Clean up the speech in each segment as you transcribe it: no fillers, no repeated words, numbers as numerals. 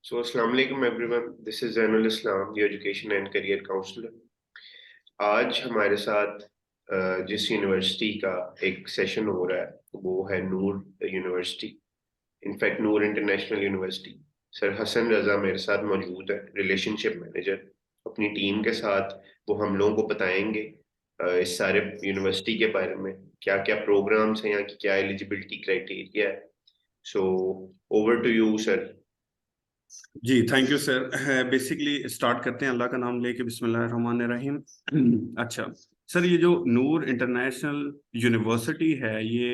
So, Assalamu alaikum everyone. This is Zainul Islam, your education and career counselor. आज हमारे साथ जिस university का एक सेशन हो रहा है वो है नूर यूनिवर्सिटी, इनफैक्ट नूर international university. Sir Hasan Raza मेरे साथ मौजूद है, रिलेशनशिप मैनेजर। अपनी टीम के साथ वो हम लोगों को बताएंगे इस सारे यूनिवर्सिटी के बारे में, क्या क्या प्रोग्राम्स हैं, यहाँ की क्या एलिजिबिलिटी क्राइटेरिया है। So over to you sir. जी thank you sir. Basically start करते हैं अल्लाह का नाम लेके, बिस्मिल्लाहिर्रहमानिर्रहीम। अच्छा सर, ये जो नूर इंटरनेशनल यूनिवर्सिटी है ये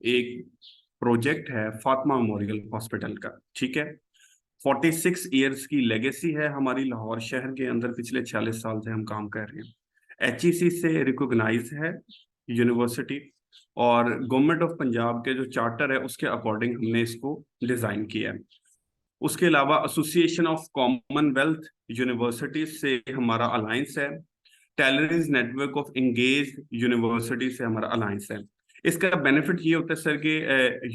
एक प्रोजेक्ट है फातिमा मेमोरियल हॉस्पिटल का। ठीक है, 46 ईयर्स की लेगेसी है हमारी लाहौर शहर के अंदर। पिछले 46 साल से हम काम कर रहे हैं। HEC से रिकॉग्नाइज है यूनिवर्सिटी, और गवर्नमेंट ऑफ पंजाब के जो चार्टर है उसके अकॉर्डिंग हमने इसको डिजाइन किया है। उसके अलावा एसोसिएशन ऑफ कॉमनवेल्थ यूनिवर्सिटीज से हमारा अलायंस है। Tailoring network of engage university से हमारा अलायंस है। इसका बेनिफिट ये होता है सर कि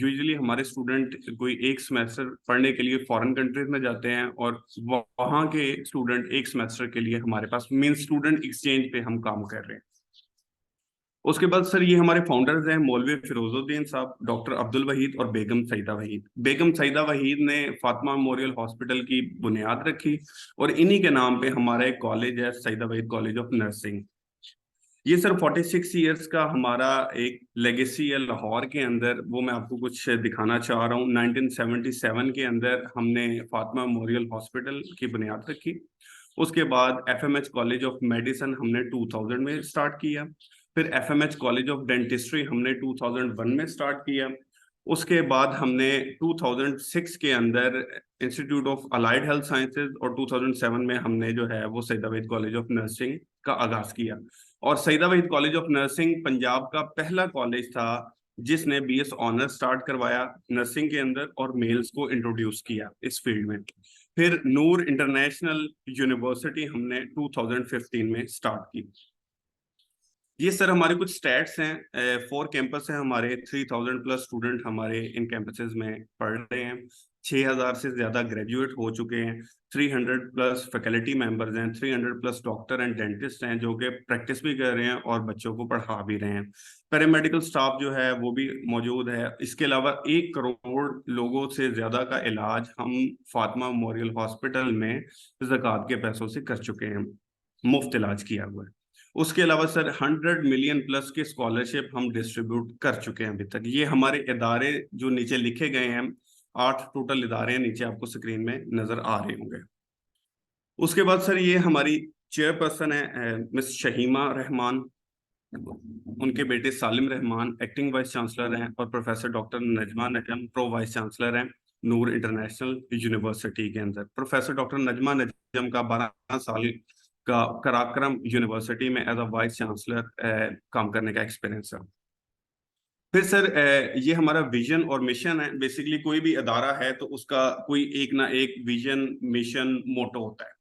यूजुअली हमारे स्टूडेंट कोई एक सेमेस्टर पढ़ने के लिए फॉरेन कंट्रीज में जाते हैं, और वहाँ के स्टूडेंट एक सेमेस्टर के लिए हमारे पास मीन स्टूडेंट एक्सचेंज पे हम काम कर रहे हैं। उसके बाद सर ये हमारे फाउंडर्स हैं मौलवी फिरोजुद्दीन साहब, डॉक्टर अब्दुल वहीद और बेगम सईदा वहीद। बेगम सईदा वहीद ने फातिमा मेमोरियल हॉस्पिटल की बुनियाद रखी, और इन्हीं के नाम पे हमारा एक कॉलेज है, Saeeda Waheed college of nursing. ये सर 46 ईयर्स का हमारा एक लेगेसी है लाहौर के अंदर, वो मैं आपको कुछ दिखाना चाह रहा हूँ। 1977 के अंदर हमने फातिमा मेमोरियल हॉस्पिटल की बुनियाद रखी। उसके बाद FMH कॉलेज ऑफ मेडिसिन हमने 2000 में स्टार्ट किया। फिर FMH कॉलेज ऑफ डेंटिस्ट्री हमने 2001 में स्टार्ट किया। उसके बाद हमने 2006 के अंदर institute of allied health sciences, और 2007 में हमने जो है वो Saeeda Waheed college of nursing का आगाज किया। और Saeeda Waheed college of nursing Punjab का पहला कॉलेज था जिसने BS ऑनर्स स्टार्ट करवाया नर्सिंग के अंदर, और मेल्स को इंट्रोड्यूस किया इस फील्ड में। फिर नूर इंटरनेशनल यूनिवर्सिटी हमने 2015 में स्टार्ट की। ये सर हमारे कुछ स्टैट्स हैं। 4 कैंपस हैं हमारे, 3000 प्लस स्टूडेंट हमारे इन कैंपसेस में पढ़ रहे हैं। 6000 से ज्यादा ग्रेजुएट हो चुके हैं। 300 प्लस फैकल्टी मेंबर्स हैं। 300 प्लस डॉक्टर एंड डेंटिस्ट हैं जो कि प्रैक्टिस भी कर रहे हैं और बच्चों को पढ़ा भी रहे हैं। पैरामेडिकल स्टाफ जो है वो भी मौजूद है। इसके अलावा 1 करोड़ लोगों से ज्यादा का इलाज हम फातिमा मेमोरियल हॉस्पिटल में ज़कात के पैसों से कर चुके हैं, मुफ्त इलाज किया हुआ है। उसके अलावा सर 100 मिलियन प्लस के स्कॉलरशिप हम डिस्ट्रीब्यूट कर चुके हैं अभी तक। ये हमारे इदारे जो नीचे लिखे गए हैं, 8 टोटल इदारे हैं, नीचे आपको स्क्रीन में नजर आ रहे होंगे। उसके बाद सर ये हमारी चेयरपर्सन है मिस शहीमा रहमान, उनके बेटे सालिम रहमान एक्टिंग वाइस चांसलर हैं, और प्रोफेसर डॉक्टर नजमा नजम प्रो वाइस चांसलर हैं नूर इंटरनेशनल यूनिवर्सिटी के अंदर। प्रोफेसर डॉक्टर नजमा नजम का 12 साल का कराक्रम यूनिवर्सिटी में एज अ वाइस चांसलर काम करने का एक्सपीरियंस है। फिर सर ये हमारा विजन और मिशन है। बेसिकली कोई भी अदारा है तो उसका कोई एक ना एक विजन मिशन मोटो होता है।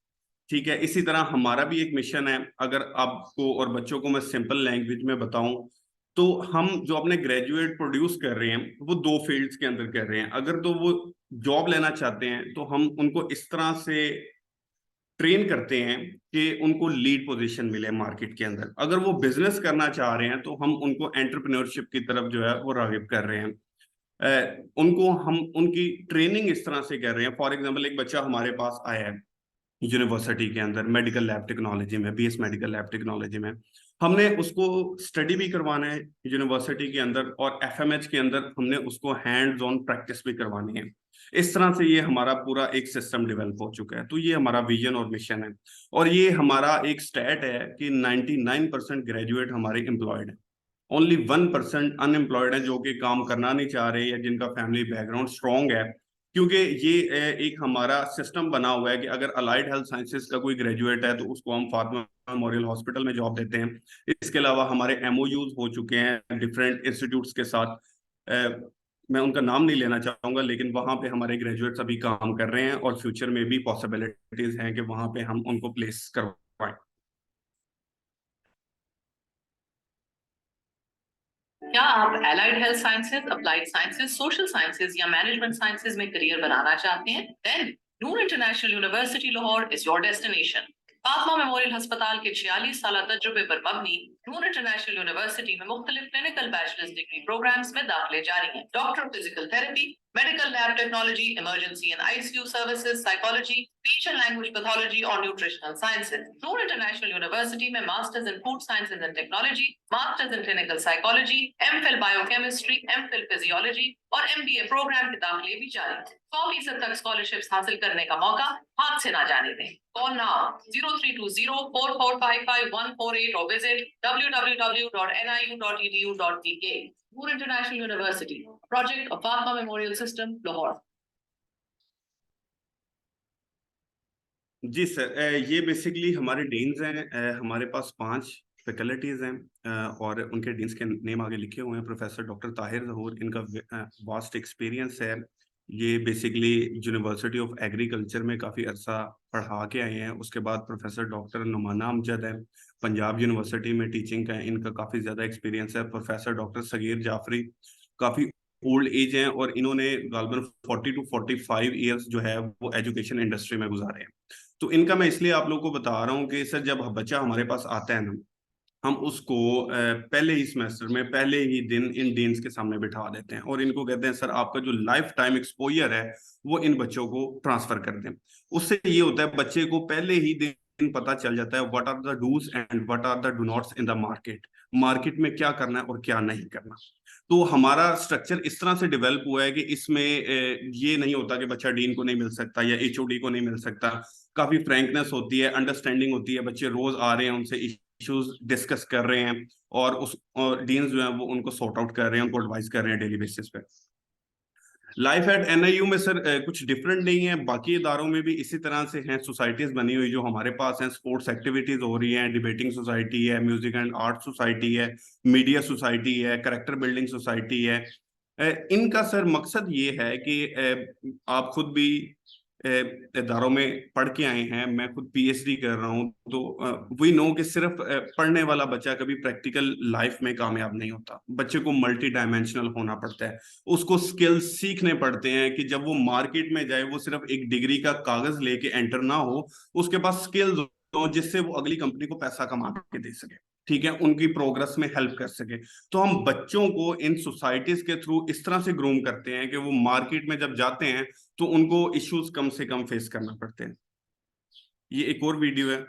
ठीक है, इसी तरह हमारा भी एक मिशन है। अगर आपको और बच्चों को मैं सिंपल लैंग्वेज में बताऊं तो हम जो अपने ग्रेजुएट प्रोड्यूस कर रहे हैं वो 2 फील्ड्स के अंदर कर रहे हैं। अगर तो वो जॉब लेना चाहते हैं तो हम उनको इस तरह से ट्रेन करते हैं कि उनको लीड पोजीशन मिले मार्केट के अंदर। अगर वो बिजनेस करना चाह रहे हैं तो हम उनको एंटरप्रेन्योरशिप की तरफ जो है वो रागिब कर रहे हैं। उनको हम उनकी ट्रेनिंग इस तरह से कर रहे हैं। फॉर एग्जांपल एक बच्चा हमारे पास आया है यूनिवर्सिटी के अंदर मेडिकल लैब टेक्नोलॉजी में, BS मेडिकल लैब टेक्नोलॉजी में, हमने उसको स्टडी भी करवाना है यूनिवर्सिटी के अंदर, और FMH के अंदर हमने उसको हैंड्स ऑन प्रैक्टिस भी करवानी है। इस तरह से ये हमारा पूरा एक सिस्टम डेवलप हो चुका है। तो ये हमारा विजन और मिशन है। और ये हमारा एक स्टैट है कि 99% ग्रेजुएट हमारे एम्प्लॉयड है। ओनली 1% अनएम्प्लॉयड है जो कि काम करना नहीं चाह रहे या जिनका फैमिली बैकग्राउंड स्ट्रॉन्ग है। क्योंकि ये एक हमारा सिस्टम बना हुआ है कि अगर अलाइड हेल्थ साइंसेज का कोई ग्रेजुएट है तो उसको हम फातिमा मेमोरियल हॉस्पिटल में जॉब देते हैं। इसके अलावा हमारे MOUs हो चुके हैं डिफरेंट इंस्टीट्यूट्स के साथ। मैं उनका नाम नहीं लेना चाहूंगा, लेकिन वहां पे हमारे ग्रेजुएट्स अभी काम कर रहे हैं, और फ्यूचर में भी पॉसिबिलिटीज हैं कि वहां पे हम उनको प्लेस करवाएं। क्या आप allied health sciences, applied sciences, social sciences या मैनेजमेंट साइंसेज में करियर बनाना चाहते हैं? Then Noor international university Lahore is your destination. Fatima memorial अस्पताल के 46 साल तजुर्बे पर मबनी नूर इंटरनेशनल यूनिवर्सिटी में मुख्तलिफ क्लिनिकल बैचलर्स डिग्री प्रोग्राम्स में दाखिले जारी हैं। Doctor of physical therapy, medical lab technology, emergency and ICU services, psychology, speech and language pathology और न्यूट्रिशनल साइंसेज। नूर इंटरनेशनल यूनिवर्सिटी में masters in food sciences and technology, masters in clinical psychology, MPhil biochemistry, MPhil physiology और MBA programme के दाखिले भी जारी हैं। 100% तक scholarships हासिल करने का मौका हाथ से ना जाने दें। Call now 032044555148 or visit www.niu.edu.tk. Noor International University, project of Fatima Memorial System, Lahore. Ji sir, ये बेसिकली हमारे डीन्स हैं। हमारे पास 5 फैकल्टीज हैं और उनके डीन्स के नेम आगे लिखे हुए हैं। प्रोफेसर डॉक्टर ताहिर ज़हूर, इनका वास्ट एक्सपीरियंस है। ये बेसिकली यूनिवर्सिटी ऑफ एग्रीकल्चर में काफ़ी अरसा पढ़ा के आए हैं। उसके बाद प्रोफेसर डॉक्टर नुमाना अमजद है, पंजाब यूनिवर्सिटी में टीचिंग का है, इनका काफ़ी ज़्यादा एक्सपीरियंस है। प्रोफेसर डॉक्टर सगीर जाफरी काफ़ी ओल्ड एज हैं और इन्होंने गालबन 40 to 45 ईयर्स जो है वो एजुकेशन इंडस्ट्री में गुजारे हैं। तो इनका मैं इसलिए आप लोगों को बता रहा हूँ कि सर जब बच्चा हमारे पास आता है ना, हम उसको पहले ही सेमेस्टर में पहले ही दिन इन डीन्स के सामने बिठा देते हैं और इनको कहते हैं सर आपका जो लाइफ टाइम एक्सपोजर है वो इन बच्चों को ट्रांसफर कर दें। उससे ये होता है बच्चे को पहले ही दिन पता चल जाता है what are the dos and what are the don'ts in the market. Market में क्या करना है और क्या नहीं करना। तो हमारा स्ट्रक्चर इस तरह से डेवलप हुआ है कि इसमें ये नहीं होता कि बच्चा डीन को नहीं मिल सकता या एचओडी को नहीं मिल सकता। काफी फ्रैंकनेस होती है, अंडरस्टैंडिंग होती है, बच्चे रोज आ रहे हैं, उनसे इश्यूज डिस्कस कर रहे हैं और डीन्स जो है वो उनको सॉर्ट आउट कर रहे हैं, उनको एडवाइस कर रहे हैं डेली बेसिस पे। लाइफ एट एनआईयू में सर कुछ डिफरेंट नहीं है, बाकी इदारों में भी इसी तरह से हैं। सोसाइटीज बनी हुई जो हमारे पास हैं, स्पोर्ट्स एक्टिविटीज हो रही हैं, डिबेटिंग सोसाइटी है, म्यूजिक एंड आर्ट सोसाइटी है, मीडिया सोसाइटी है, करेक्टर बिल्डिंग सोसाइटी है। इनका सर मकसद ये है कि आप खुद भी इदारों में पढ़ के आए हैं, मैं खुद पीएचडी कर रहा हूँ, तो वी नो कि सिर्फ पढ़ने वाला बच्चा कभी प्रैक्टिकल लाइफ में कामयाब नहीं होता। बच्चे को मल्टी डायमेंशनल होना पड़ता है, उसको स्किल्स सीखने पड़ते हैं कि जब वो मार्केट में जाए वो सिर्फ एक डिग्री का कागज लेके एंटर ना हो, उसके पास स्किल्स हो जिससे वो अगली कंपनी को पैसा कमा के दे सके, ठीक है, उनकी प्रोग्रेस में हेल्प कर सके। तो हम बच्चों को इन सोसाइटीज के थ्रू इस तरह से ग्रूम करते हैं कि वो मार्केट में जब जाते हैं तो उनको इश्यूज कम से कम फेस करना पड़ते हैं। ये एक और वीडियो है।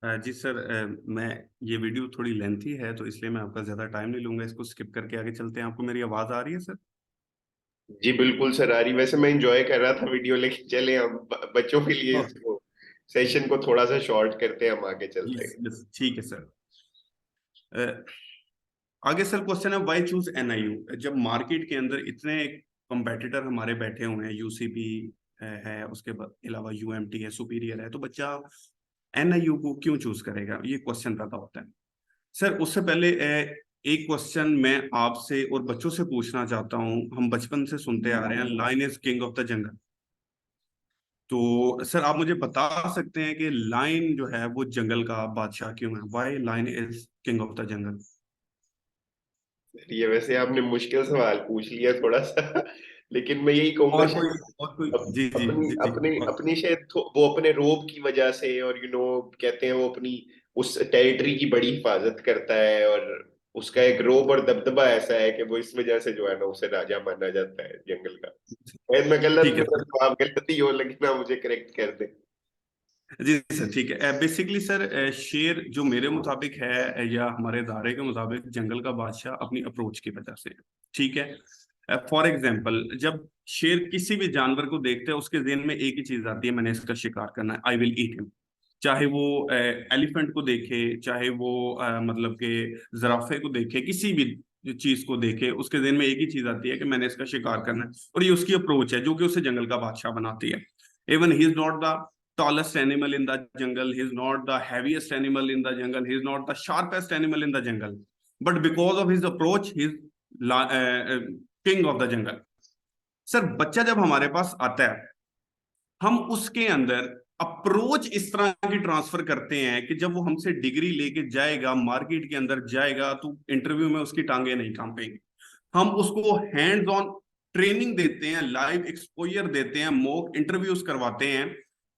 जी सर, मैं ये वीडियो थोड़ी लेंथी है तो इसलिए मैं आपका ज्यादा टाइम नहीं लूंगा, इसको स्किप करके आगे चलते हैं। आपको मेरी आवाज आ रही है सर? जी बिल्कुल सर, आ रही। वैसे मैं एंजॉय कर रहा था वीडियो, लेकिन चले हम बच्चों के लिए ओह, इसको सेशन को थोड़ा सा शॉर्ट करते हैं, हम आगे चलते यस हैं। यस, ठीक है सर। आगे सर क्वेश्चन है व्हाई चूज एनआईयू। जब मार्केट के अंदर इतने कंपेटिटर हमारे बैठे हुए हैं, यूसीपी, है, उसके अलावा यूएमटी है, सुपीरियर है, तो बच्चा एनआईयू को क्यों चूज करेगा, ये क्वेश्चन पैदा होता है। सर उससे पहले एक क्वेश्चन मैं आपसे और बच्चों से पूछना चाहता हूँ। हम बचपन से सुनते आ रहे हैं lion is king of the jungle, तो सर आप मुझे बता सकते हैं कि लायन जो है वो जंगल का बादशाह क्यों है? Why lion is king of the jungle? ये वैसे आपने मुश्किल सवाल पूछ लिया थोड़ा सा लेकिन मैं यही कहूंगा और कोई जी जी अपनी जी जी अपनी अपनी शायद वो अपने रोब की वजह से, और कहते हैं वो अपनी उस टेरिटरी की बड़ी हिफाजत करता है, और उसका एक रोब और दबदबा ऐसा है कि वो इस वजह से जो है ना उसे राजा माना जाता है जंगल का। शायद मैं गलत, ठीक है मेरा जवाब गलत ही हो, लेकिन आप मुझे करेक्ट कर दे। जी सर, ठीक है। बेसिकली सर शेर जो मेरे मुताबिक है या हमारे इदारे के मुताबिक जंगल का बादशाह अपनी अप्रोच की वजह से, ठीक है। फॉर एग्जाम्पल जब शेर किसी भी जानवर को देखता है उसके जहन में एक ही चीज आती है, मैंने इसका शिकार करना है, आई विल ईट हिम। चाहे वो एलिफेंट को देखे, चाहे वो मतलब के जराफे को देखे, किसी भी चीज को देखे, उसके जहन में एक ही चीज आती है कि मैंने इसका शिकार करना है, और ये उसकी अप्रोच है जो कि उसे जंगल का बादशाह बनाती है। Even he is not the tallest animal in the jungle, he is not the heaviest animal in the jungle, he is not the sharpest animal in the jungle, but because of his approach he is king of the jungle. Sir बच्चा जब हमारे पास आता है, हम उसके अंदर approach इस तरह की ट्रांसफर करते हैं कि जब वो हमसे डिग्री लेके जाएगा, मार्केट के अंदर जाएगा, तो इंटरव्यू में उसकी टांगे नहीं कांपेंगी। हम उसको हैंड्स ऑन ट्रेनिंग देते हैं, लाइव एक्सपोजर देते हैं, मॉक इंटरव्यूज करवाते हैं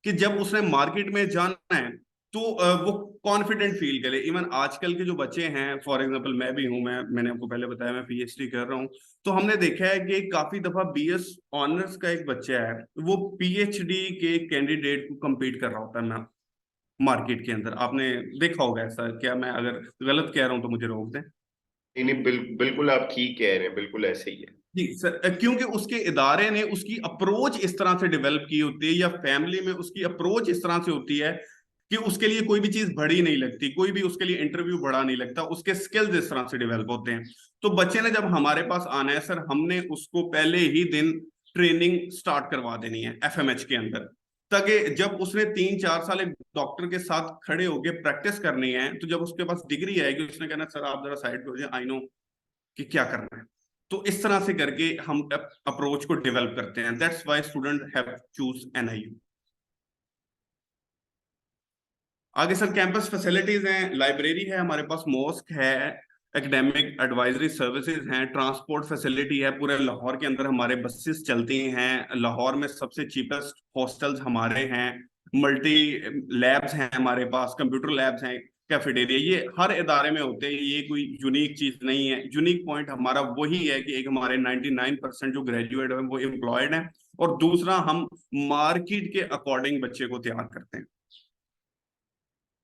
कि जब उसने मार्केट में जाना है तो वो कॉन्फिडेंट फील करे। इवन आजकल के जो बच्चे हैं, फॉर एग्जांपल मैं भी हूं, मैंने आपको पहले बताया मैं पीएचडी कर रहा हूं, तो हमने देखा है कि काफी दफा बीएस ऑनर्स का एक बच्चा है, वो पीएचडी के कैंडिडेट को compete कर रहा होता है ना मार्केट के अंदर। आपने देखा होगा ऐसा, क्या मैं अगर गलत कह रहा हूं तो मुझे रोक दें। नहीं नहीं, बिल्कुल आप ठीक कह रहे हैं, बिल्कुल ऐसे ही है। जी सर, क्योंकि उसके इदारे ने उसकी अप्रोच इस तरह से डेवलप की होती है, या फैमिली में उसकी अप्रोच इस तरह से होती है कि उसके लिए कोई भी चीज बड़ी नहीं लगती, कोई भी उसके लिए इंटरव्यू बड़ा नहीं लगता, उसके स्किल्स इस तरह से डेवलप होते हैं। तो बच्चे ने जब हमारे पास आना है सर, हमने उसको पहले ही दिन ट्रेनिंग स्टार्ट करवा देनी है एफएमएच के अंदर, ताकि जब उसने 3-4 साल एक डॉक्टर के साथ खड़े होकर प्रैक्टिस करनी है, तो जब उसके पास डिग्री आएगी उसने कहना सर आप जरा साइड पे हो जाए, आई नो कि क्या करना है। तो इस तरह से करके हम अप्रोच को डेवलप करते हैं। That's why student have choose NIU. आगे सर कैंपस फैसिलिटीज हैं, लाइब्रेरी है हमारे पास, मॉस्क है, एकेडमिक एडवाइजरी सर्विसेज हैं, ट्रांसपोर्ट फैसिलिटी है। पूरे लाहौर के अंदर हमारे बसेस चलती हैं, लाहौर में सबसे चीपेस्ट हॉस्टल्स हमारे हैं, मल्टी लैब्स हैं हमारे पास, कंप्यूटर लैब्स हैं, कैफेटेरिया, ये हर इदारे में होते हैं। ये कोई यूनिक चीज नहीं है। यूनिक पॉइंट हमारा वही है कि एक हमारे 99% जो ग्रेजुएट है वो एम्प्लॉयड है, और दूसरा हम मार्केट के अकॉर्डिंग बच्चे को तैयार करते हैं।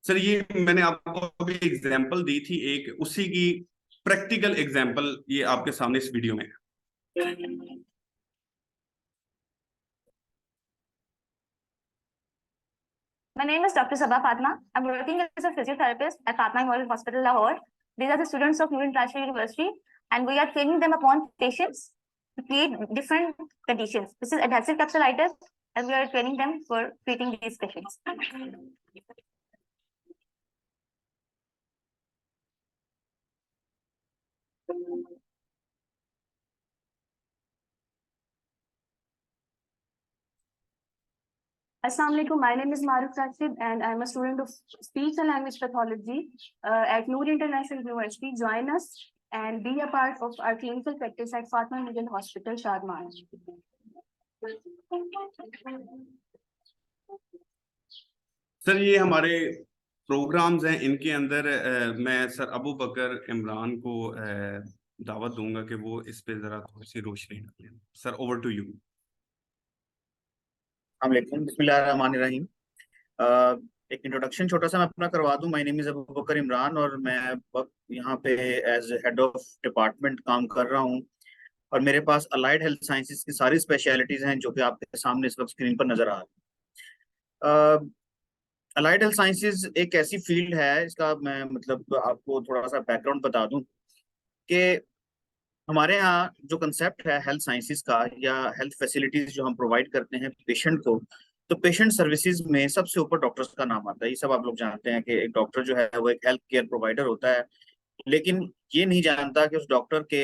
सर ये मैंने आपको अभी एग्जांपल दी थी एक, उसी की प्रैक्टिकल एग्जांपल ये आपके सामने इस वीडियो में है। My name is Dr. Sabha Fatma. I'm working as a physiotherapist at Fatma Memorial Hospital, Lahore. These are the students of Noor International University, and we are training them upon patients to treat different conditions. This is adhesive capsulitis, and we are training them for treating these patients. Assalamu alaikum. My name is Maruf Rashid, and I'm a student of speech and language pathology at Noor International University. Join us and be a part of our clinical practice at Fatma Memorial Hospital, Shadman. Sir ये हमारे programmes हैं, इनके अंदर मैं sir Abu Bakar Imran को दावत दूंगा कि वो इस पे जरा थोड़ी सी रोशनी डालें। Sir over to you. बिस्मिल्लाहिर्रहमानिर्रहीम। एक इंट्रोडक्शन छोटा सा मैं अपना करवा दूं। My name is Abu Bakar Imran, और मैं यहाँ पे एज हेड ऑफ डिपार्टमेंट काम कर रहा हूँ, और मेरे पास अलाइड हेल्थ साइंसेज की सारी स्पेशलिटीज हैं जो कि आपके सामने इस वक्त स्क्रीन पर नजर आ रही है। अलाइड हेल्थ साइंसेज एक ऐसी फील्ड है, इसका मैं मतलब आपको थोड़ा सा बैकग्राउंड बता दूं कि हमारे यहाँ जो कंसेप्ट है हेल्थ साइंसेज का या हेल्थ फैसिलिटीज जो हम प्रोवाइड करते हैं पेशेंट को, तो पेशेंट सर्विसेज में सबसे ऊपर डॉक्टर्स का नाम आता है। ये सब आप लोग जानते हैं कि एक डॉक्टर जो है वो एक हेल्थ केयर प्रोवाइडर होता है, लेकिन ये नहीं जानता कि उस डॉक्टर के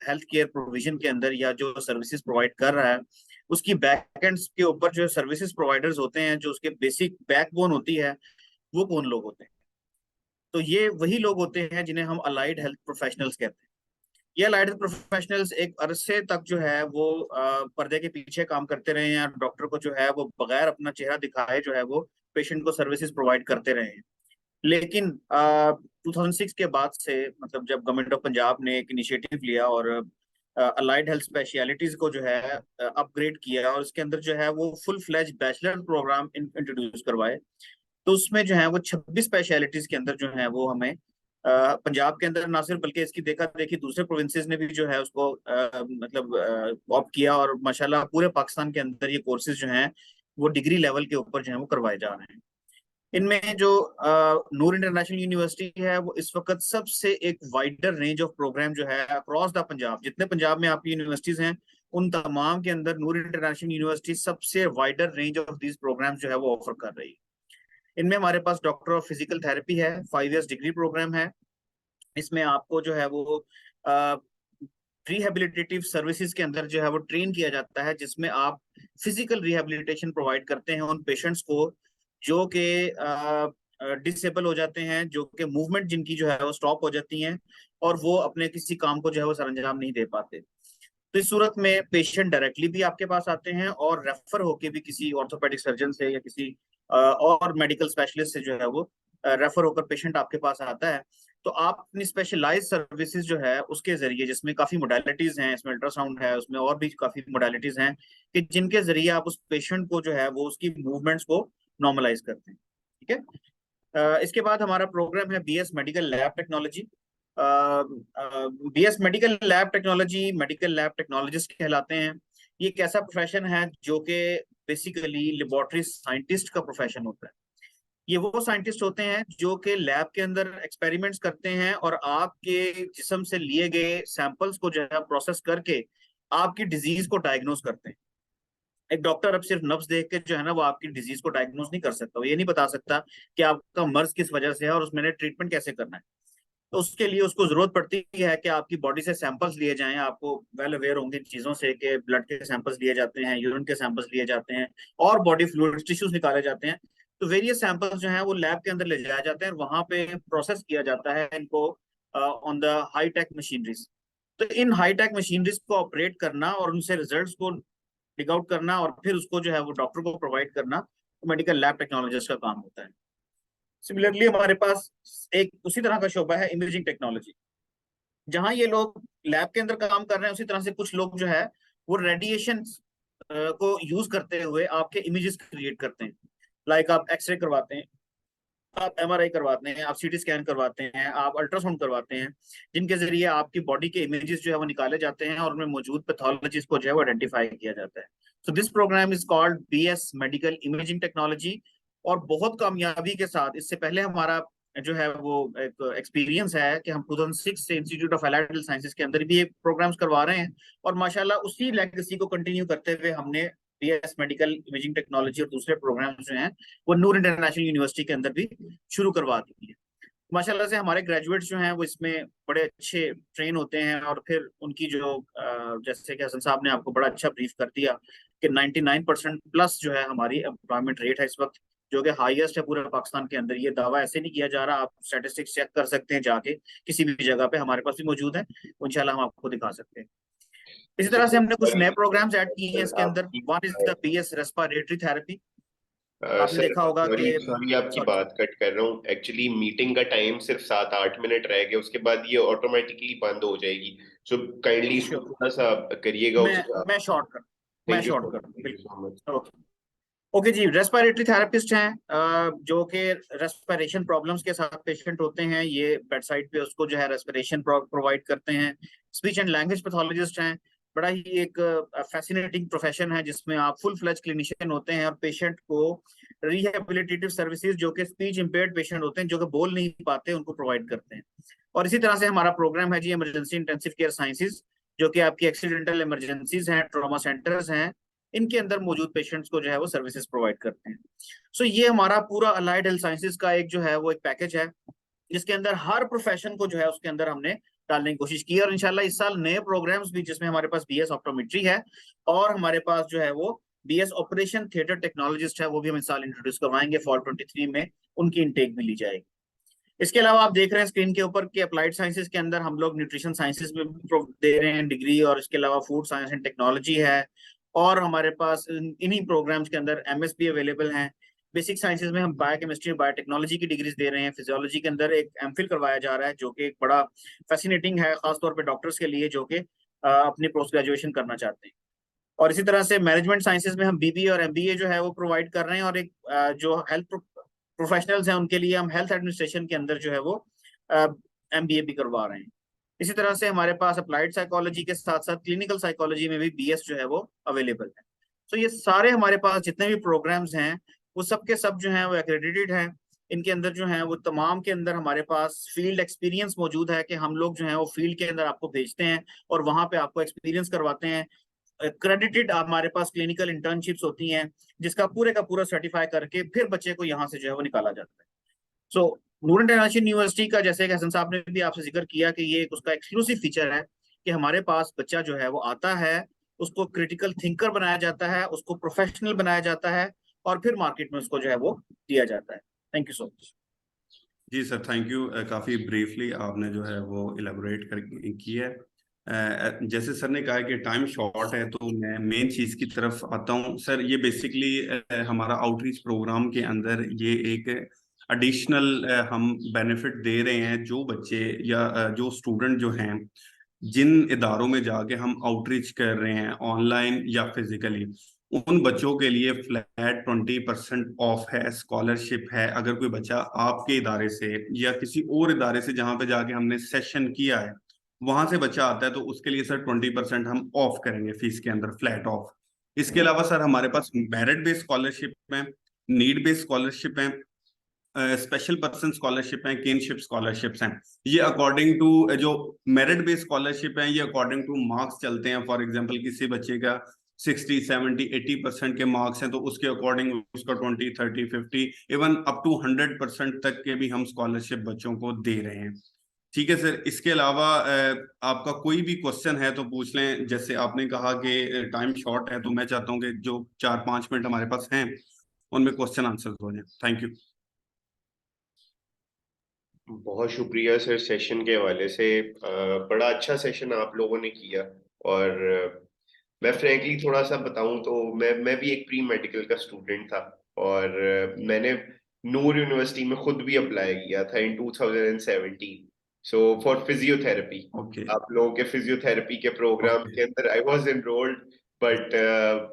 हेल्थ केयर प्रोविजन के अंदर या जो सर्विसेज प्रोवाइड कर रहा है उसकी बैकएंड्स के ऊपर जो सर्विसेज प्रोवाइडर्स होते हैं, जो उसके बेसिक बैकबोन होती है, वो कौन लोग होते हैं। तो ये वही लोग होते हैं जिन्हें हम अलाइड हेल्थ प्रोफेशनल्स कहते हैं। ये अलाइड हेल्थ प्रोफेशनल्स एक अरसे तक जो है वो पर्दे के पीछे काम करते रहे हैं, डॉक्टर को जो है वो बगैर अपना चेहरा दिखाए जो है वो पेशेंट को सर्विसेज प्रोवाइड करते रहे हैं। लेकिन 2006 के बाद से, मतलब जब गवर्नमेंट ऑफ पंजाब ने एक इनिशिएटिव लिया और अलाइड हेल्थ स्पेशलिटीज को जो है अपग्रेड किया और उसके अंदर जो है वो full fledge bachelor program introduce करवाए, तो उसमें जो है वो 26 स्पेशलिटीज के अंदर जो है वो हमें पंजाब के अंदर ना सिर्फ बल्कि इसकी देखा देखी दूसरे प्रोविंसेस ने भी जो है उसको मतलब ऑप्ट किया, और माशाल्लाह पूरे पाकिस्तान के अंदर ये कोर्सेज जो हैं वो डिग्री लेवल के ऊपर जो है वो करवाए जा रहे हैं। इनमें जो नूर इंटरनेशनल यूनिवर्सिटी है वो इस वक्त सबसे एक वाइडर रेंज ऑफ प्रोग्राम जो है अक्रॉस द पंजाब, जितने पंजाब में आपकी यूनिवर्सिटीज हैं उन तमाम के अंदर नूर इंटरनेशनल यूनिवर्सिटी सबसे wider range of these program जो है वो ऑफर कर रही है। इनमें हमारे पास डॉक्टर ऑफ फिजिकल थेरेपी है, 5 इयर्स डिग्री प्रोग्राम है। इसमें आपको जो है वो रिहेबिलिटेटिव सर्विसेज के अंदर जो है वो ट्रेन किया जाता है, जिसमें आप फिजिकल रिहेबिलिटेशन प्रोवाइड करते हैं उन पेशेंट्स को जो कि डिसेबल हो जाते हैं, जो कि मूवमेंट जिनकी जो है वो स्टॉप हो जाती हैं और वो अपने किसी काम को जो है वो सरंजाम नहीं दे पाते। तो इस सूरत में पेशेंट डायरेक्टली भी आपके पास आते हैं और रेफर होके भी किसी ऑर्थोपेडिक सर्जन से या किसी और मेडिकल स्पेशलिस्ट से जो है वो रेफर होकर पेशेंट आपके पास आता है। तो आप अपनी स्पेशलाइज सर्विसेज जो है उसके जरिए, जिसमें काफी मोडालिटीज हैं, इसमें अल्ट्रासाउंड है, उसमें और भी काफी मोडालिटीज हैं, कि जिनके जरिए आप उस पेशेंट को जो है वो उसकी मूवमेंट्स को नॉर्मलाइज करते हैं। ठीक है। इसके बाद हमारा प्रोग्राम है BS medical lab technology. BS medical lab technology, medical lab technologist कहलाते हैं। ये एक ऐसा प्रोफेशन है जो कि बेसिकली लेबोरेटरी साइंटिस्ट का प्रोफेशन होता है। ये वो साइंटिस्ट होते हैं जो कि लैब के अंदर एक्सपेरिमेंट्स करते हैं और आपके जिस्म से लिए गए सैंपल्स को जो है प्रोसेस करके आपकी डिजीज को डायग्नोज करते हैं। एक डॉक्टर अब सिर्फ नब्ज देख के जो है ना वो आपकी डिजीज को डायग्नोज नहीं कर सकता, वो ये नहीं बता सकता कि आपका मर्ज किस वजह से है और उसमें ट्रीटमेंट कैसे करना है। तो उसके लिए उसको जरूरत पड़ती है कि आपकी बॉडी से सैंपल्स लिए जाएं। आपको वेल अवेयर होंगे चीजों से कि ब्लड के सैंपल्स लिए जाते हैं, यूरिन के सैंपल्स लिए जाते हैं और बॉडी फ्लूइड टिश्यूज निकाले जाते हैं। तो वेरियस सैंपल्स जो हैं वो लैब के अंदर ले जाए जाते हैं और वहां पे प्रोसेस किया जाता है इनको on the high tech machineries. तो इन हाई टेक मशीनरीज को ऑपरेट करना और उनसे रिजल्ट्स को डिग आउट करना और फिर उसको जो है वो डॉक्टर को प्रोवाइड करना मेडिकल लैब टेक्नोलॉजिस्ट का काम होता है। सिमिलरली हमारे पास एक उसी तरह का शोबा है इमेजिंग टेक्नोलॉजी। जहां ये लोग लैब के अंदर काम कर रहे हैं, उसी तरह से कुछ लोग जो है वो रेडिएशन को यूज करते हुए आपके इमेजेस क्रिएट करते हैं। लाइक आप एक्सरे करवाते हैं, आप एमआरआई करवाते हैं, आप सीटी स्कैन करवाते हैं, आप अल्ट्रासाउंड करवाते हैं, जिनके जरिए आपकी बॉडी के इमेजेस जो है वो निकाले जाते हैं और उनमें मौजूद पैथोलॉजीज को जो है वो आइडेंटिफाई किया जाता है। So this program is called BS medical imaging technology. और बहुत कामयाबी के साथ इससे पहले हमारा जो है वो एक एक्सपीरियंस है कि हम 2006 से institute of allied health sciences के अंदर भी ये प्रोग्राम्स करवा रहे हैं और माशाल्लाह उसी लेगेसी को कंटिन्यू करते हुए हमने बीएस मेडिकल इमेजिंग टेक्नोलॉजी और दूसरे प्रोग्राम्स जो हैं वो नूर इंटरनेशनल यूनिवर्सिटी के अंदर भी शुरू करवा दी है। माशाल्लाह से हमारे ग्रेजुएट्स जो हैं वो इसमें बड़े अच्छे ट्रेन होते हैं और फिर उनकी जो जैसे कि हसन साहब ने आपको बड़ा अच्छा ब्रीफ कर दिया कि 99% प्लस जो है हमारी एम्प्लॉयमेंट रेट है इस वक्त, जो कि हाईएस्ट है पूरे पाकिस्तान के अंदर। ये दावा ऐसे नहीं किया जा रहा, आप स्टैटिस्टिक्स चेक कर सकते हैं जाके किसी भी जगह पे, हमारे पास भी मौजूद है, इंशाल्लाह हम आपको दिखा सकते हैं। इसी तरह से हमने कुछ नए प्रोग्राम्स ऐड किए हैं इसके अंदर। One is the BS respiratory therapy. आपने सर देखा होगा कि सॉरी आपकी बात कट कर रहा हूँ, एक्चुअली मीटिंग का टाइम सिर्फ 7-8 मिनट रह गया, उसके बाद ये ऑटोमेटिकली बंद हो जाएगी। सो काइंडली इसको थोड़ा सा करिएगा। मैं शॉर्ट कर thank you so much. Okay जी, रेस्पिरेटरी थेरेपिस्ट हैं जो कि रेस्पिरेशन प्रॉब्लम्स के साथ पेशेंट होते हैं, ये बेड साइड पे उसको जो है रेस्पिरेशन प्रोवाइड करते हैं। स्पीच एंड लैंग्वेज पैथोलॉजिस्ट हैं, बड़ा ही एक फैसिनेटिंग प्रोफेशन है जिसमें आप फुल फ्लेज क्लिनिशियन होते हैं और पेशेंट को रिहेबिलिटेटिव सर्विसेज जो कि स्पीच इम्पेयर्ड पेशेंट होते हैं जो कि बोल नहीं पाते उनको प्रोवाइड करते हैं। और इसी तरह से हमारा प्रोग्राम है जी इमरजेंसी इंटेंसिव केयर साइंसेज, जो कि आपकी एक्सीडेंटल इमरजेंसीज हैं, ट्रॉमा सेंटर्स हैं, इनके अंदर मौजूद पेशेंट्स को जो है वो सर्विसेज प्रोवाइड करते हैं। सो ये हमारा पूरा अलाइड हेल्थ साइंसेज का एक जो है वो एक पैकेज है, जिसके अंदर हर प्रोफेशन को जो है उसके अंदर हमने डालने की कोशिश की है। और इंशाल्लाह इस साल नए प्रोग्राम्स भी, जिसमें हमारे पास बीएस ऑप्टोमेट्री है और हमारे पास जो है वो बीएस ऑपरेशन थिएटर टेक्नोलॉजिस्ट है, वो भी हम इस साल इंट्रोड्यूस करवाएंगे। फॉल 23 में उनकी इनटेक भी ली जाएगी। इसके अलावा आप देख रहे हैं स्क्रीन के ऊपर कि अप्लाइड साइंसेज के अंदर हम लोग न्यूट्रिशन साइंसेज में दे रहे हैं डिग्री, और इसके अलावा फूड साइंस एंड टेक्नोलॉजी है, और हमारे पास इन्हीं प्रोग्राम्स के अंदर एमएस भी अवेलेबल हैं। बेसिक साइंसेज में हम बायोकेमिस्ट्री और बायोटेक्नोलॉजी की डिग्रीज दे रहे हैं। फिजियोलॉजी के अंदर एक एमफिल करवाया जा रहा है, जो कि एक बड़ा फैसिनेटिंग है, खासतौर पर डॉक्टर्स के लिए जो कि अपनी पोस्ट ग्रेजुएशन करना चाहते हैं। और इसी तरह से मैनेजमेंट साइंसेज में हम बीबीए और एमबीए जो है वो प्रोवाइड कर रहे हैं। और एक जो हेल्थ प्रोफेशनल्स हैं उनके लिए हम हेल्थ एडमिनिस्ट्रेशन के अंदर जो है वो एमबीए भी करवा रहे हैं। इसी तरह से हमारे पास अप्लाइड साइकोलॉजी के साथ साथ क्लिनिकल साइकोलॉजी में भी बीएस जो है वो अवेलेबल है। तो ये सारे हमारे पास जितने भी प्रोग्राम्स हैं वो सब के सब जो हैं वो एक्रेडिटेड हैं। इनके अंदर जो है वो तमाम के अंदर हमारे पास फील्ड एक्सपीरियंस मौजूद है, कि हम लोग जो है वो फील्ड के अंदर आपको भेजते हैं और वहां पे आपको एक्सपीरियंस करवाते हैं। क्रेडिटेड हमारे पास क्लिनिकल इंटर्नशिप्स होती हैं, जिसका पूरे का पूरा सर्टिफाई करके फिर बच्चे को यहाँ से जो है वो निकाला जाता है। सो नूर इंटरनेशनल यूनिवर्सिटी का, जैसे कि हसन साहब ने भी आपसे जिक्र किया, कि ये उसका एक्सक्लूसिव फीचर है कि हमारे पास बच्चा जो है वो आता है, उसको क्रिटिकल थिंकर बनाया जाता है, उसको प्रोफेशनल बनाया जाता है, और फिर मार्केट में उसको जो है वो दिया जाता है। Thank you so much. जी सर, थैंक यू। काफ़ी ब्रीफली आपने जो है वो इलेबोरेट कर की है। जैसे सर ने कहा कि टाइम शॉर्ट है, तो मैं मेन चीज़ की तरफ आता हूँ। सर ये बेसिकली हमारा आउटरीच प्रोग्राम के अंदर ये एक एडिशनल हम बेनिफिट दे रहे हैं, जो बच्चे या जो स्टूडेंट जो हैं, जिन इदारों में जाके हम आउटरीच कर रहे हैं ऑनलाइन या फिजिकली, उन बच्चों के लिए फ्लैट 20% ऑफ है, स्कॉलरशिप है। अगर कोई बच्चा आपके इदारे से या किसी और इदारे से जहाँ पे जाके हमने सेशन किया है, वहां से बच्चा आता है, तो उसके लिए सर 20% हम ऑफ करेंगे फीस के अंदर, फ्लैट ऑफ। इसके अलावा सर हमारे पास मेरिट बेस्ड स्कॉलरशिप है, नीड बेस्ड स्कॉलरशिप है, स्पेशल पर्सन स्कॉलरशिप है, किनशिप स्कॉलरशिप्स हैं। ये अकॉर्डिंग टू जो मेरिट बेस्ड स्कॉलरशिप है, ये अकॉर्डिंग टू मार्क्स चलते हैं। फॉर एग्जांपल किसी बच्चे का 60, 70, 80% के मार्क्स हैं, तो उसके अकॉर्डिंग उसका 20, 30, 50, इवन अप टू 100% तक के भी हम स्कॉलरशिप बच्चों को दे रहे हैं। ठीक है सर। इसके अलावा आपका कोई भी क्वेश्चन है तो पूछ लें। जैसे आपने कहा कि टाइम शॉर्ट है, तो मैं चाहता हूँ कि जो 4-5 मिनट हमारे पास हैं उनमें क्वेश्चन आंसर हो जाए। Thank you. बहुत शुक्रिया सर सेशन के हवाले से। बड़ा अच्छा सेशन आप लोगों ने किया। और मैं फ्रैंकली थोड़ा सा बताऊं तो मैं भी एक प्री मेडिकल का स्टूडेंट था, और मैंने नूर यूनिवर्सिटी में खुद भी अप्लाई किया था इन 2017, सो फॉर फिजियोथेरेपी। ओके आप लोगों के फिजियोथेरेपी के प्रोग्राम ओके के अंदर आई वाज एनरोल्ड, बट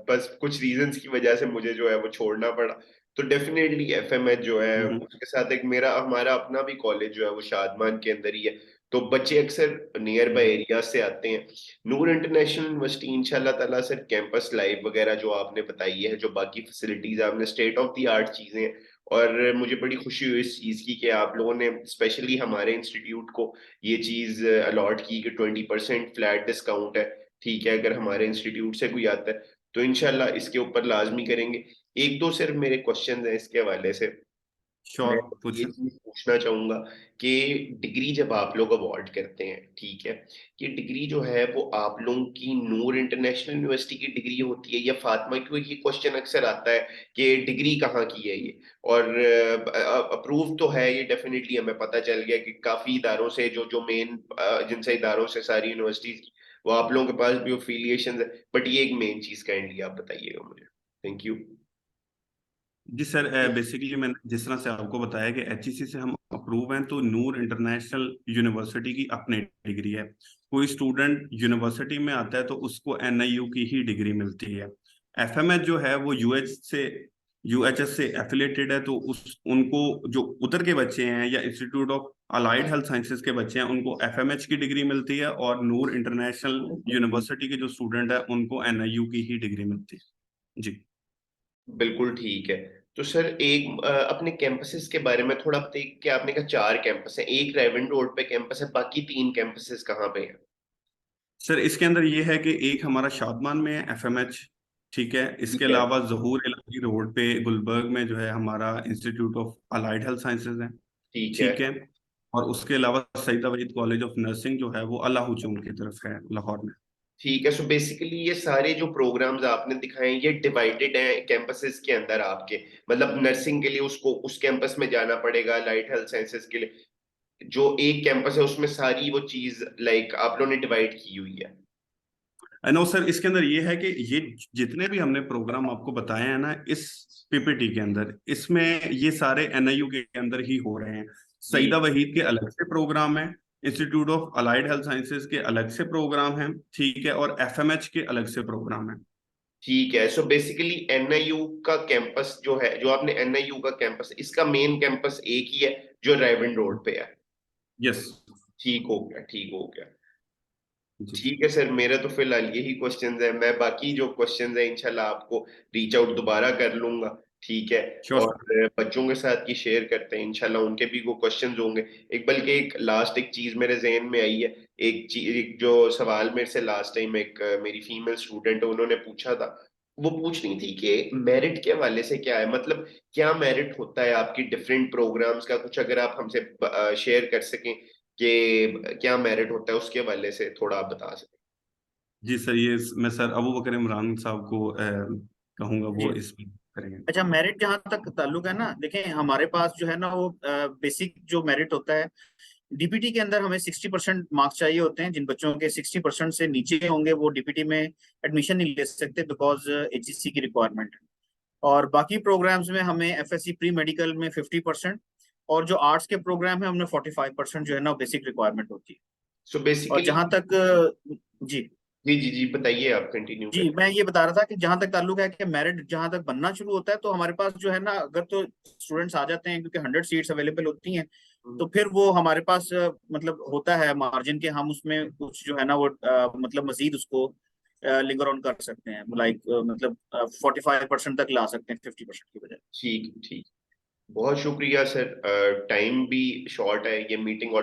बस कुछ रीजंस की वजह से मुझे जो है वो छोड़ना पड़ा। तो डेफिनेटली एफएमएच जो है उसके साथ एक हमारा अपना भी कॉलेज जो है वो शादमान के अंदर ही है, तो बच्चे अक्सर नियर बाय एरिया से आते हैं। नूर इंटरनेशनल यूनिवर्सिटी इंशाल्लाह ताला सर कैंपस लाइफ वगैरह जो आपने बताई है, जो बाकी फैसिलिटीज आपने स्टेट ऑफ द आर्ट चीजें हैं, और मुझे बड़ी खुशी हुई इस चीज की कि आप लोगों ने स्पेशली हमारे इंस्टीट्यूट को ये चीज अलॉट की कि 20% फ्लैट डिस्काउंट है। ठीक है, अगर हमारे इंस्टीट्यूट से कोई आता है तो इंशाल्लाह इसके ऊपर लाजमी करेंगे। एक दो सिर्फ मेरे क्वेश्चन हैं इसके हवाले से। श्योर मैं ये पूछें। चीज पूछना चाहूंगा कि डिग्री जब आप लोग अवार्ड करते हैं, ठीक है, ये डिग्री जो है वो आप लोगों की नूर इंटरनेशनल यूनिवर्सिटी की डिग्री होती है या फातिमा? क्योंकि ये क्वेश्चन अक्सर आता है कि डिग्री कहाँ की है ये, और अप्रूव तो है ये डेफिनेटली, हमें पता चल गया कि काफी इदारों से जो जो मेन जिनसे इदारों से सारी यूनिवर्सिटीज की, वो आप लोगों के पास भी अफिलिएशन है, बट ये एक मेन चीज काइंडली आप बताइएगा मुझे। Thank you. जी सर, बेसिकली मैंने जिस तरह से आपको बताया कि एचईसी से हम अप्रूव हैं, तो नूर इंटरनेशनल यूनिवर्सिटी की अपनी डिग्री है। कोई स्टूडेंट यूनिवर्सिटी में आता है तो उसको एनआईयू की ही डिग्री मिलती है। एफएमएच जो है वो यूएचएस से एफिलेटेड है, तो उस उनको जो उधर के बच्चे हैं या institute of allied health sciences के बच्चे हैं, उनको एफएमएच की डिग्री मिलती है, और नूर इंटरनेशनल यूनिवर्सिटी के जो स्टूडेंट है उनको एनआईयू की ही डिग्री मिलती है। जी बिल्कुल ठीक है। तो सर एक अपने कैंपसेस के बारे में थोड़ा बताइए कि आपने कहा 4 कैंपस हैं, एक रेवन रोड पे कैंपस है, बाकी 3 कैंपसेस कहाँ पे हैं? सर इसके अंदर ये है कि एक हमारा शादमान में FMH, ठीक है, इसके ठीक है। अलावा ज़हूर इलाही रोड पे गुलबर्ग में जो है हमारा institute of allied health sciences है, ठीक है। ठीक है, और उसके अलावा Saeeda Waheed college of nursing जो है वो अल्लाह हुजूम की तरफ है लाहौर में। ठीक है। सो बेसिकली ये सारे जो प्रोग्राम्स आपने दिखाए हैं ये डिवाइडेड हैं कैंपसेस के अंदर आपके, मतलब नर्सिंग के लिए उसको उस कैंपस में जाना पड़ेगा, लाइट हेल्थ साइंसेज के लिए जो एक कैंपस है उसमें सारी वो चीज लाइक आप लोगों ने डिवाइड की हुई है। नो सर, इसके अंदर ये है कि ये जितने भी हमने प्रोग्राम आपको बताए हैं ना इस PPT के अंदर, इसमें ये सारे NIU के अंदर ही हो रहे हैं। सईदा वहीद के अलग से प्रोग्राम है, institute of allied health sciences के अलग से प्रोग्राम है, ठीक है, और FMH के अलग से प्रोग्राम है। ठीक है। सो बेसिकली NIU का कैंपस जो है, जो आपने NIU का कैंपस, इसका मेन कैंपस एक ही है जो रायविंड रोड पे है। यस ठीक हो गया, ठीक हो गया। जी। ठीक है सर, मेरा तो फिलहाल यही क्वेश्चंस है। मैं बाकी जो क्वेश्चंस है इंशाल्लाह आपको रीच आउट दोबारा कर लूंगा, ठीक है। श्योर। और बच्चों के साथ ये शेयर करते हैं, इंशाल्लाह उनके भी वो क्वेश्चंस होंगे। एक बल्कि एक लास्ट एक चीज मेरे जहन में आई है, एक चीज, एक जो सवाल मेरे से लास्ट टाइम एक मेरी फीमेल स्टूडेंट है उन्होंने पूछा था, वो पूछ रही थी कि मेरिट के हवाले से क्या है, मतलब क्या मेरिट होता है आपकी डिफरेंट प्रोग्राम्स का, कुछ अगर आप हमसे शेयर कर सकें कि क्या मेरिट होता है उसके हवाले से थोड़ा आप बता सकें। जी सर, ये मैं सर अबू बकर इमरान साहब को कहूंगा, जी। वो इसमें करेंगे। अच्छा, मेरिट जहाँ तक ताल्लुक है ना, देखें हमारे पास जो है ना वो बेसिक जो मेरिट होता है, DPT के अंदर हमें 60% मार्क्स चाहिए होते हैं। जिन बच्चों के 60% से नीचे होंगे वो DPT में एडमिशन नहीं ले सकते, बिकॉज HEC की रिक्वायरमेंट है। और बाकी प्रोग्राम्स में हमें FSC प्री मेडिकल में 50%, और जो आर्ट्स के प्रोग्राम है उनमें 45% जो है ना बेसिक रिक्वायरमेंट होती है। सो और बेसिकली, जहाँ तक जी जी जी जी बताइए, आप कंटिन्यू जी, करें। मैं ये बता रहा था कि जहां तक ताल्लुक है कि मेरिट जहां तक बनना शुरू होता है, तो हमारे पास जो है ना, अगर तो स्टूडेंट्स आ जाते हैं क्योंकि 100 सीट्स अवेलेबल होती हैं, तो फिर वो हमारे पास मतलब होता है मार्जिन के, हम उसमें कुछ जो है ना वो मतलब मजीद उसको लिंगर ऑन कर सकते हैं, लाइक मतलब 45% तक ला सकते हैं 50% की बजाय। ठीक ठीक। बहुत शुक्रिया सर, टाइम भी शॉर्ट है, ये मीटिंग